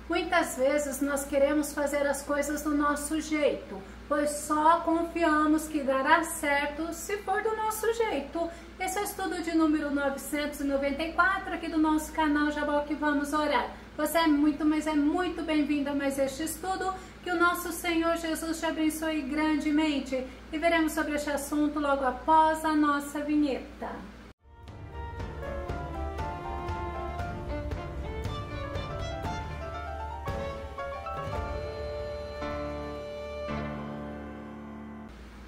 Muitas vezes nós queremos fazer as coisas do nosso jeito, pois só confiamos que dará certo se for do nosso jeito. Esse é o estudo de número 994 aqui do nosso canal Jabal que vamos orar. Você é muito, mas é muito bem-vindo a mais este estudo. Que o nosso Senhor Jesus te abençoe grandemente. E veremos sobre este assunto logo após a nossa vinheta.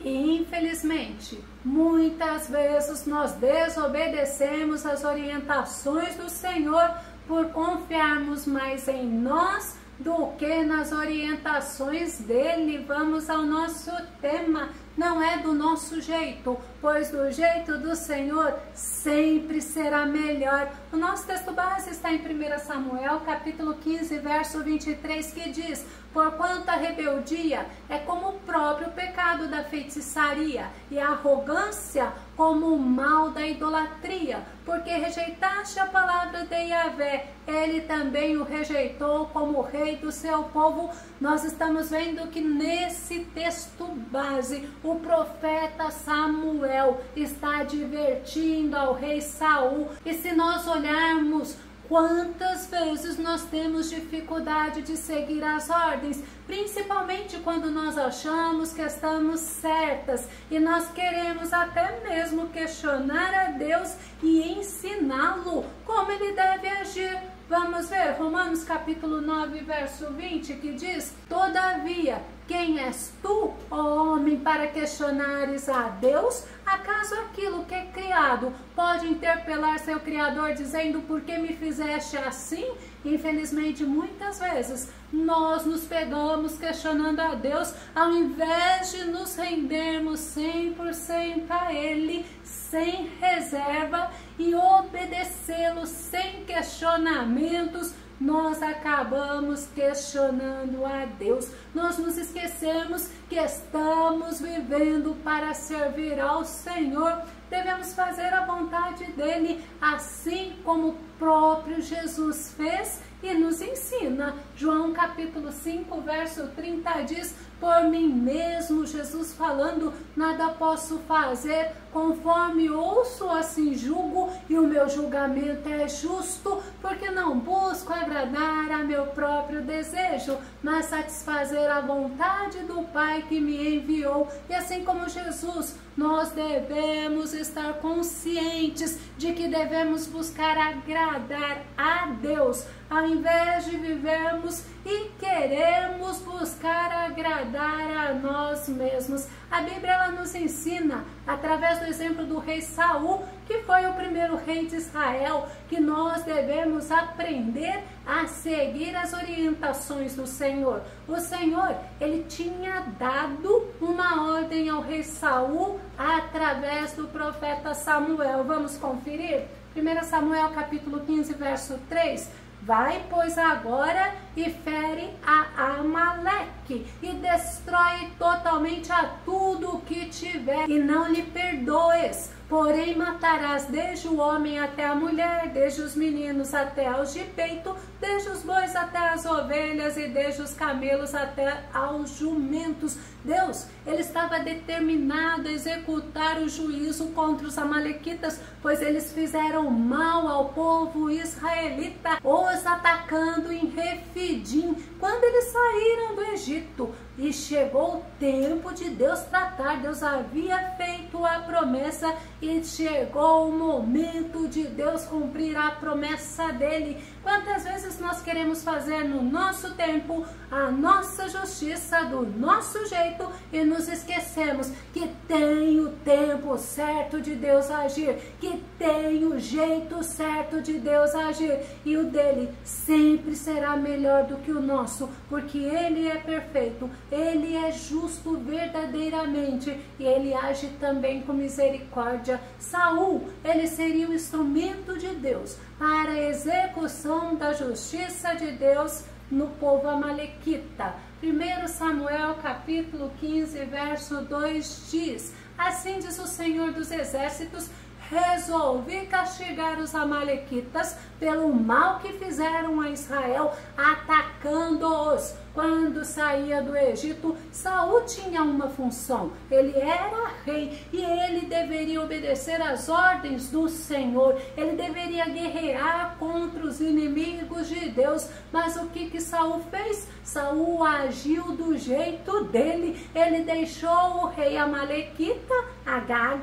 Infelizmente, muitas vezes nós desobedecemos as orientações do Senhor por confiarmos mais em nós do que nas orientações dele. Vamos ao nosso tema. Não é do nosso jeito, pois do jeito do Senhor sempre será melhor. O nosso texto base está em 1 Samuel, capítulo 15, verso 23, que diz: porquanto a rebeldia é como o próprio pecado da feitiçaria, e a arrogância como o mal da idolatria, porque rejeitaste a palavra de Yahvé, ele também o rejeitou como rei do seu povo. Nós estamos vendo que nesse texto base, o profeta Samuel está advertindo ao rei Saul. E se nós olharmos quantas vezes nós temos dificuldade de seguir as ordens, principalmente quando nós achamos que estamos certas e nós queremos até mesmo questionar a Deus e ensiná-lo como ele deve agir. Vamos ver Romanos capítulo 9, verso 20, que diz: todavia, quem és tu, ó homem, para questionares a Deus? Acaso aquilo que é criado pode interpelar seu Criador dizendo: por que me fizeste assim? Infelizmente, muitas vezes nós nos pegamos questionando a Deus, ao invés de nos rendermos 100% a Ele, sem reserva, e obedecê-lo sem questionamentos. Nós acabamos questionando a Deus. Nós nos esquecemos que estamos vivendo para servir ao Senhor. Devemos fazer a vontade dele, assim como o próprio Jesus fez e nos ensina. João capítulo 5, verso 30 diz: por mim mesmo, Jesus falando, nada posso fazer, conforme ouço assim julgo, e o meu julgamento é justo, porque não busco agradar a meu próprio desejo, mas satisfazer a vontade do Pai que me enviou. E assim como Jesus, nós devemos estar conscientes de que devemos buscar agradar a Deus, ao invés de vivermos e queremos buscar agradar a nós mesmos. A Bíblia ela nos ensina, através do exemplo do rei Saul, que foi o primeiro rei de Israel, que nós devemos aprender a seguir as orientações do Senhor. O Senhor, ele tinha dado uma ordem ao rei Saul através do profeta Samuel. Vamos conferir? 1 Samuel capítulo 15, verso 3. Vai, pois, agora e fere a Amaleque e destrói totalmente a tudo o que tiver, e não lhe perdoes. Porém matarás desde o homem até a mulher, desde os meninos até os de peito, desde os bois até as ovelhas e desde os camelos até aos jumentos. Deus, ele estava determinado a executar o juízo contra os amalequitas, pois eles fizeram mal ao povo israelita, os atacando em Refidim, quando eles saíram do Egito. E chegou o tempo de Deus tratar. Deus havia feito a promessa e chegou o momento de Deus cumprir a promessa dele. Quantas vezes nós queremos fazer no nosso tempo a nossa justiça do nosso jeito e nos esquecemos que tem o tempo certo de Deus agir, que tem o jeito certo de Deus agir, e o dele sempre será melhor do que o nosso, porque ele é perfeito, ele é justo verdadeiramente e ele age também com misericórdia. Saul, ele seria o instrumento de Deus para a execução da justiça de Deus no povo amalequita. 1 Samuel capítulo 15, verso 2 diz: assim diz o Senhor dos Exércitos, resolvi castigar os amalequitas pelo mal que fizeram a Israel, atacando atacando-os. Quando saía do Egito, Saul tinha uma função. Ele era rei e ele deveria obedecer às ordens do Senhor. Ele deveria guerrear contra os inimigos de Deus. Mas o que Saul fez? Saul agiu do jeito dele. Ele deixou o rei amalequita, Agag,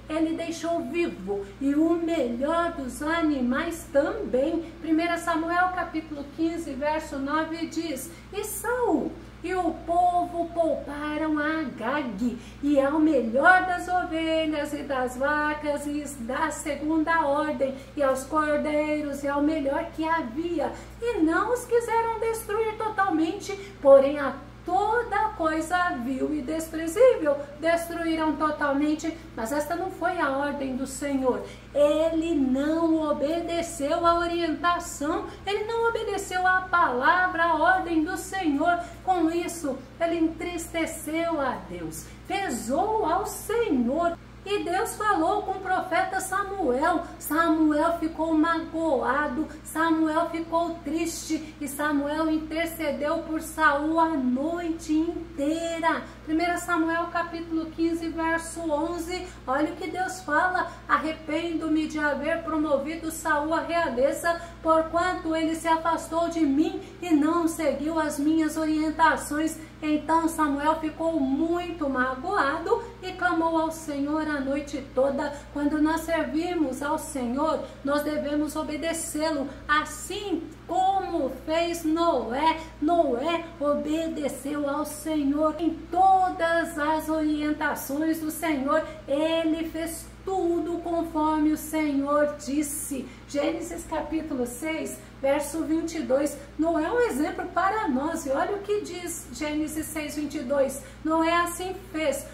ele deixou vivo, e o melhor dos animais também. 1 Samuel capítulo 15, verso 9 diz: E Saul e o povo pouparam a Agag, e ao melhor das ovelhas e das vacas e da segunda ordem, e aos cordeiros, e ao melhor que havia, e não os quiseram destruir totalmente, porém a toda coisa vil e desprezível destruíram totalmente. Mas esta não foi a ordem do Senhor. Ele não obedeceu a orientação, ele não obedeceu a palavra, a ordem do Senhor. Com isso, ele entristeceu a Deus, pesou ao Senhor. E Deus falou com o profeta Samuel. Samuel ficou magoado, Samuel ficou triste, e Samuel intercedeu por Saul a noite inteira. 1 Samuel capítulo 15, verso 11, olha o que Deus fala: arrependo-me de haver promovido Saul à realeza, porquanto ele se afastou de mim e não seguiu as minhas orientações. Então Samuel ficou muito magoado e clamou ao Senhor a noite toda. Quando nós servimos ao Senhor, nós devemos obedecê-lo, assim como fez Noé. Noé obedeceu ao Senhor em todas as orientações do Senhor. Ele fez tudo conforme o Senhor disse. Gênesis capítulo 6, verso 22. Noé é um exemplo para nós. E olha o que diz Gênesis 6, 22. Noé assim fez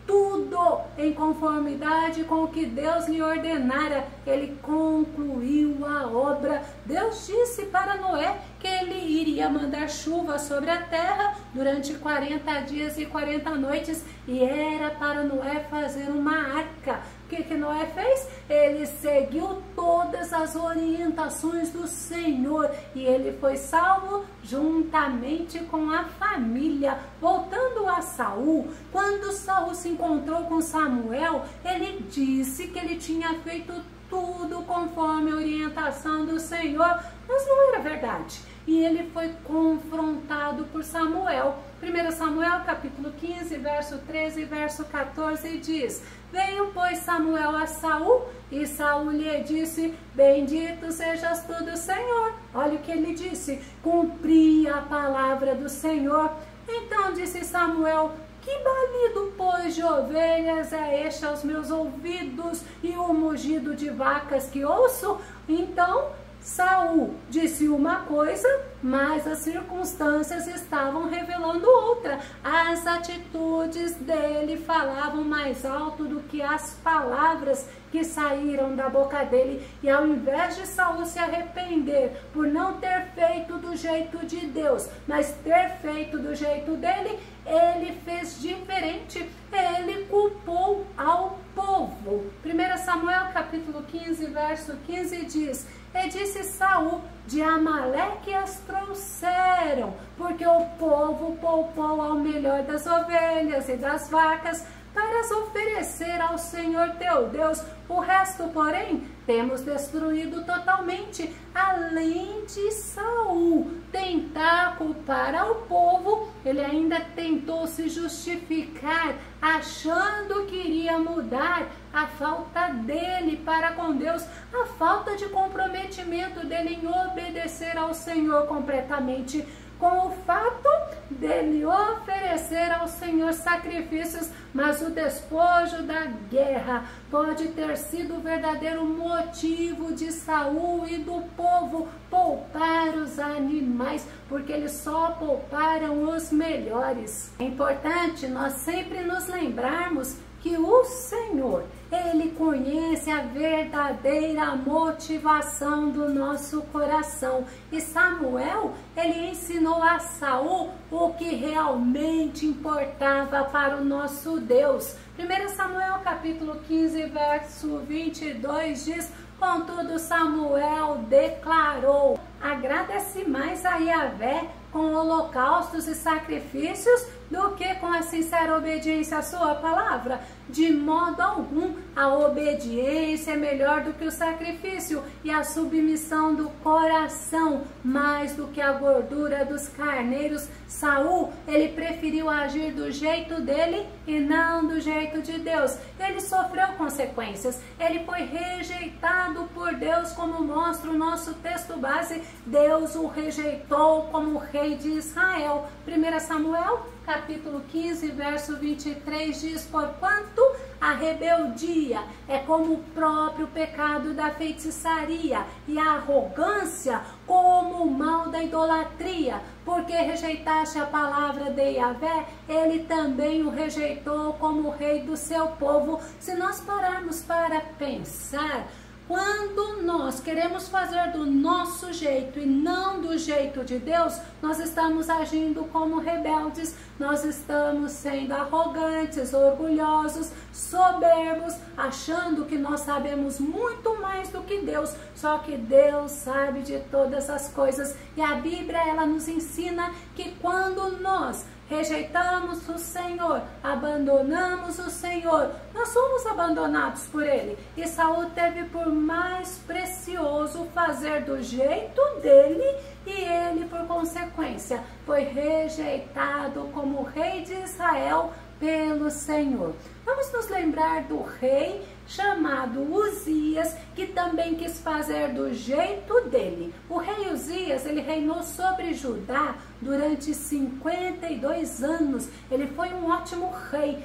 tudo em conformidade com o que Deus lhe ordenara. Ele concluiu a obra. Deus disse para Noé que ele iria mandar chuva sobre a terra durante 40 dias e 40 noites, e era para Noé fazer uma arca. O que Noé fez? Ele seguiu todas as orientações do Senhor e ele foi salvo juntamente com a família. Voltando a Saul, quando Saul se encontrou com Samuel, ele disse que ele tinha feito tudo conforme a orientação do Senhor, mas não era verdade. E ele foi confrontado por Samuel. 1 Samuel capítulo 15, verso 13 e verso 14 diz: Veio, pois, Samuel a Saul, e Saul lhe disse: Bendito sejas tu do Senhor. Olha o que ele disse: Cumpri a palavra do Senhor. Então disse Samuel: Que balido, pois, de ovelhas é este aos meus ouvidos, e o mugido de vacas que ouço? Então Saul disse uma coisa, mas as circunstâncias estavam revelando outra. As atitudes dele falavam mais alto do que as palavras que saíram da boca dele. E ao invés de Saul se arrepender por não ter feito do jeito de Deus, mas ter feito do jeito dele, ele fez diferente. Ele culpou ao povo. 1 Samuel capítulo 15, verso 15 diz: E disse Saul: De Amaleque as trouxeram, porque o povo poupou ao melhor das ovelhas e das vacas para as oferecer ao Senhor teu Deus. O resto, porém, temos destruído totalmente. Além de Saul tentar culpar ao povo, ele ainda tentou se justificar, achando que iria mudar a falta dele para com Deus, a falta de comprometimento dele em obedecer ao Senhor completamente, com o fato dele oferecer ao Senhor sacrifícios. Mas o despojo da guerra pode ter sido o verdadeiro motivo de Saul e do povo poupar os animais, porque eles só pouparam os melhores. É importante nós sempre nos lembrarmos que o Senhor, Ele conhece a verdadeira motivação do nosso coração. E Samuel, ele ensinou a Saul o que realmente importava para o nosso Deus. 1 Samuel capítulo 15, verso 22 diz: Contudo Samuel declarou: Agrada-se mais a Yahvé com holocaustos e sacrifícios do que com a sincera obediência à sua palavra? De modo algum. A obediência é melhor do que o sacrifício e a submissão do coração mais do que a gordura dos carneiros. Saul, ele preferiu agir do jeito dele e não do jeito de Deus. Ele sofreu consequências, ele foi rejeitado por Deus, como mostra o nosso texto base. Deus o rejeitou como rei de Israel. 1 Samuel capítulo 15, verso 23 diz: porquanto a rebeldia é como o próprio pecado da feitiçaria, e a arrogância como o mal da idolatria. Porque rejeitaste a palavra de Yahvé, ele também o rejeitou como rei do seu povo. Se nós pararmos para pensar, quando nós queremos fazer do nosso jeito e não do jeito de Deus, nós estamos agindo como rebeldes, nós estamos sendo arrogantes, orgulhosos, soberbos, achando que nós sabemos muito mais do que Deus. Só que Deus sabe de todas as coisas. E a Bíblia, ela nos ensina que quando nós rejeitamos o Senhor, abandonamos o Senhor, nós somos abandonados por Ele. E Saul teve por mais precioso fazer do jeito dele, e ele, por consequência, foi rejeitado como rei de Israel pelo Senhor. Vamos nos lembrar do rei chamado Uzias, que também quis fazer do jeito dele. O rei Uzias, ele reinou sobre Judá durante 52 anos. Ele foi um ótimo rei,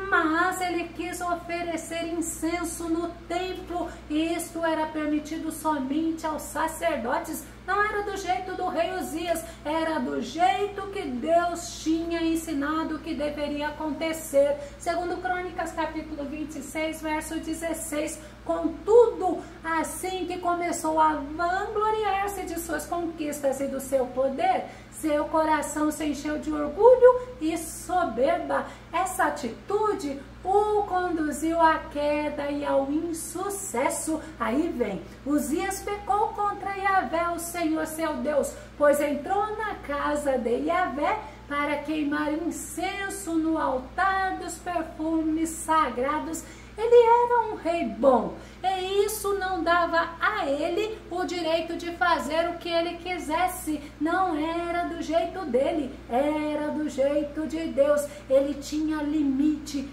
mas ele quis oferecer incenso no templo, e isto era permitido somente aos sacerdotes. Não era do jeito do rei Uzias, era do jeito que Deus tinha ensinado que deveria acontecer. Segundo Crônicas capítulo 26, verso 16, contudo, assim que começou a vangloriar-se de suas conquistas e do seu poder, seu coração se encheu de orgulho e soberba. Essa atitude o conduziu à queda e ao insucesso. Aí vem, Uzias pecou contra Yahvé, o Senhor seu Deus, pois entrou na casa de Yahvé para queimar incenso no altar dos perfumes sagrados. Ele era um rei bom, e isso não dava a ele o direito de fazer o que ele quisesse. Não era do jeito dele, era do jeito de Deus. Ele tinha limite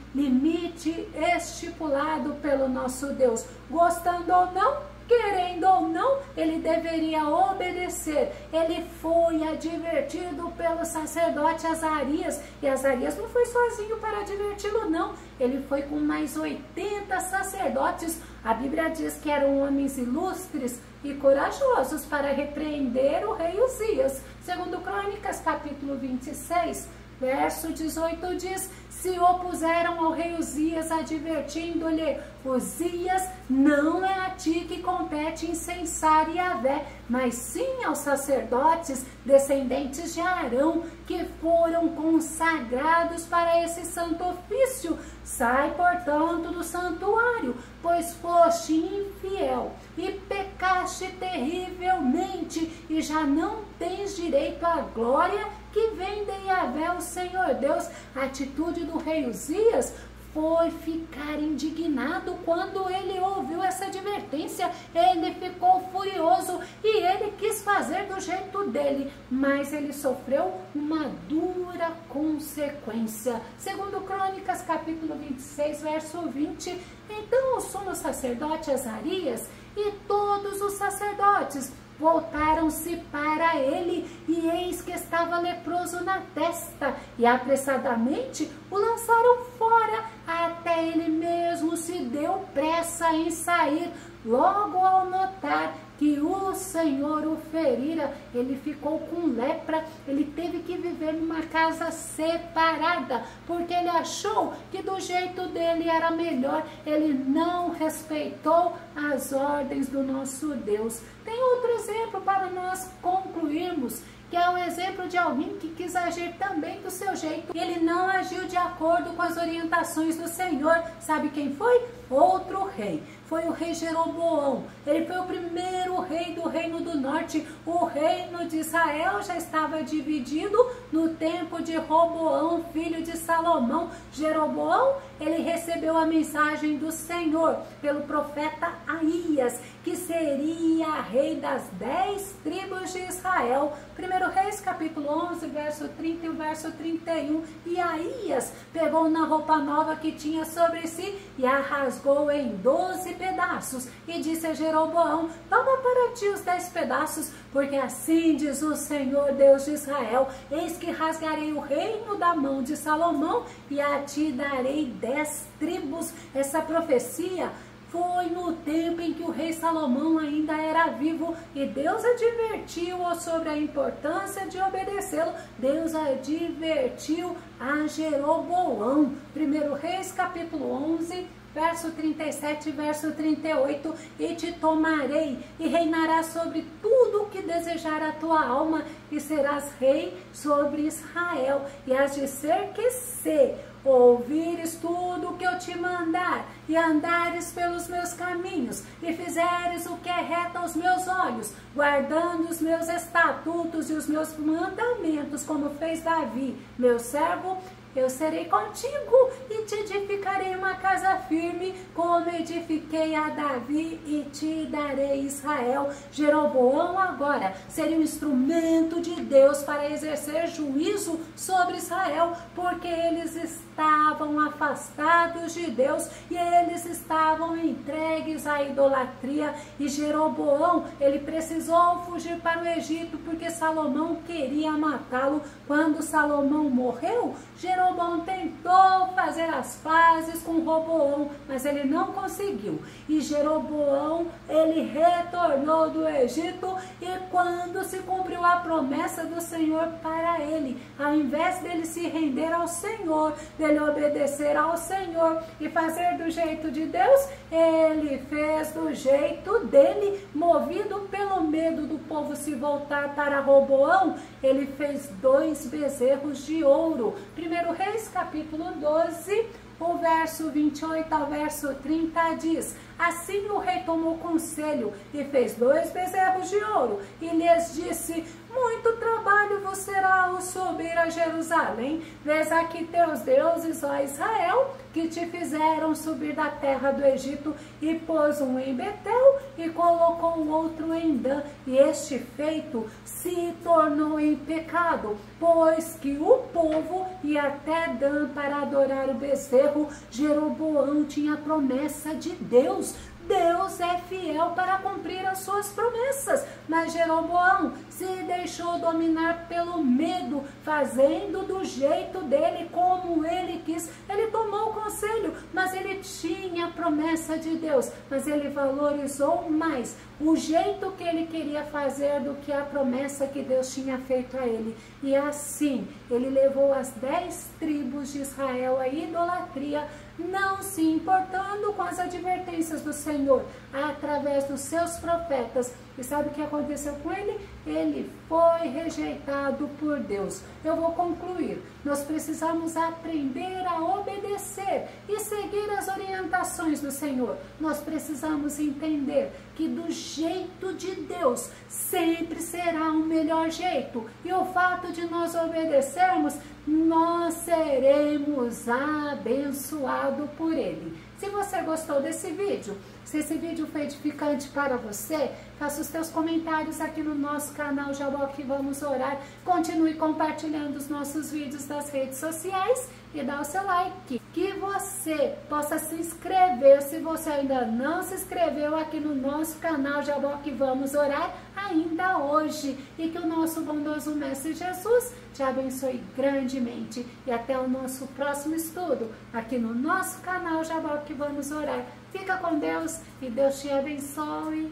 estipulado pelo nosso Deus. Gostando ou não, querendo ou não, ele deveria obedecer. Ele foi advertido pelo sacerdote Azarias, e Azarias não foi sozinho para adverti-lo, não. Ele foi com mais 80 sacerdotes. A Bíblia diz que eram homens ilustres e corajosos para repreender o rei Uzias. Segundo Crônicas capítulo 26, verso 18 diz: se opuseram ao rei Uzias, advertindo-lhe: Uzias, não é a ti que compete incensar Yahvé, mas sim aos sacerdotes, descendentes de Arão, que foram consagrados para esse santo ofício. Sai, portanto, do santuário, pois foste infiel e pecaste terrivelmente, e já não tens direito à glória que vem de Yahvé, o Senhor Deus. A atitude do rei Uzias foi ficar indignado quando ele ouviu essa advertência. Ele ficou furioso e ele quis fazer do jeito dele, mas ele sofreu uma dura consequência. Segundo Crônicas capítulo 26, verso 20, então o sumo sacerdote Azarias e todos os sacerdotes voltaram-se para ele, e eis que estava leproso na testa, e apressadamente o lançaram fora, até ele mesmo se deu pressa em sair. Logo ao notar que o Senhor o ferira, ele ficou com lepra. Ele teve que viver numa casa separada, porque ele achou que do jeito dele era melhor. Ele não respeitou as ordens do nosso Deus. Tem outro exemplo para nós concluirmos. que é o exemplo de alguém que quis agir também do seu jeito. Ele não agiu de acordo com as orientações do Senhor. Sabe quem foi? Outro rei. Foi o rei Jeroboão. Ele foi o primeiro rei do reino do norte. O reino de Israel já estava dividido no tempo de Roboão, filho de Salomão. Jeroboão, ele recebeu a mensagem do Senhor pelo profeta Aías, que seria rei das 10 tribos de Israel. 1 Reis, capítulo 11, verso 30 e o verso 31. E Aías pegou na roupa nova que tinha sobre si e a rasgou em 12 pedaços. E disse a Jeroboão: toma para ti os 10 pedaços, porque assim diz o Senhor Deus de Israel: eis que rasgarei o reino da mão de Salomão e a ti darei 10 tribos. Essa profecia foi no tempo em que o rei Salomão ainda era vivo e Deus advertiu-o sobre a importância de obedecê-lo. Deus advertiu a Jeroboão. 1 Reis, capítulo 11, verso 37 e verso 38. E te tomarei e reinarás sobre tudo o que desejar a tua alma e serás rei sobre Israel. E has de ser que se ouvires tudo o que eu te mandar, e andares pelos meus caminhos, e fizeres o que é reto aos meus olhos, guardando os meus estatutos e os meus mandamentos, como fez Davi, meu servo, eu serei contigo e te edificarei uma casa firme, como edifiquei a Davi, e te darei Israel. Jeroboão agora seria um instrumento de Deus para exercer juízo sobre Israel, porque eles estavam afastados de Deus e eles estavam entregues à idolatria. E Jeroboão, ele precisou fugir para o Egito porque Salomão queria matá-lo. Quando Salomão morreu, Jeroboão tentou fazer as pazes com Roboão, mas ele não conseguiu. E Jeroboão, ele retornou do Egito, e quando se cumpriu a promessa do Senhor para ele, ao invés dele se render ao Senhor, dele obedecer ao Senhor e fazer do jeito de Deus, ele fez do jeito dele, movido pelo medo do povo se voltar para Roboão. Ele fez 2 bezerros de ouro. 1 Reis, capítulo 12, o verso 28 ao verso 30 diz: assim o rei tomou conselho e fez 2 bezerros de ouro e lhes disse: muito trabalho vos será o subir a Jerusalém. Vês aqui teus deuses, ó Israel, que te fizeram subir da terra do Egito, e pôs um em Betel e colocou o outro em Dan. E este feito se tornou em pecado, pois que o povo ia até Dan para adorar o bezerro. Jeroboão tinha promessa de Deus. Deus é fiel para cumprir as suas promessas, mas Jeroboão se deixou dominar pelo medo, fazendo do jeito dele, como ele quis. Ele tomou o conselho, mas ele tinha a promessa de Deus, mas ele valorizou mais o jeito que ele queria fazer do que a promessa que Deus tinha feito a ele. E assim, ele levou as 10 tribos de Israel à idolatria, não se importando com as advertências do Senhor através dos seus profetas. E sabe o que aconteceu com ele? Ele foi rejeitado por Deus. Eu vou concluir. Nós precisamos aprender a obedecer e seguir as orientações do Senhor. Nós precisamos entender que do jeito de Deus sempre será o melhor jeito. E o fato de nós obedecermos, nós seremos abençoados por Ele. Se você gostou desse vídeo, se esse vídeo foi edificante para você, faça os seus comentários aqui no nosso canal Jaboque Vamos Orar. Continue compartilhando os nossos vídeos nas redes sociais e dá o seu like. Que você possa se inscrever, se você ainda não se inscreveu aqui no nosso canal Jaboque Vamos Orar, ainda hoje. E que o nosso bondoso Mestre Jesus te abençoe grandemente. E até o nosso próximo estudo aqui no nosso canal Jaboque Vamos Orar. Fica com Deus e Deus te abençoe.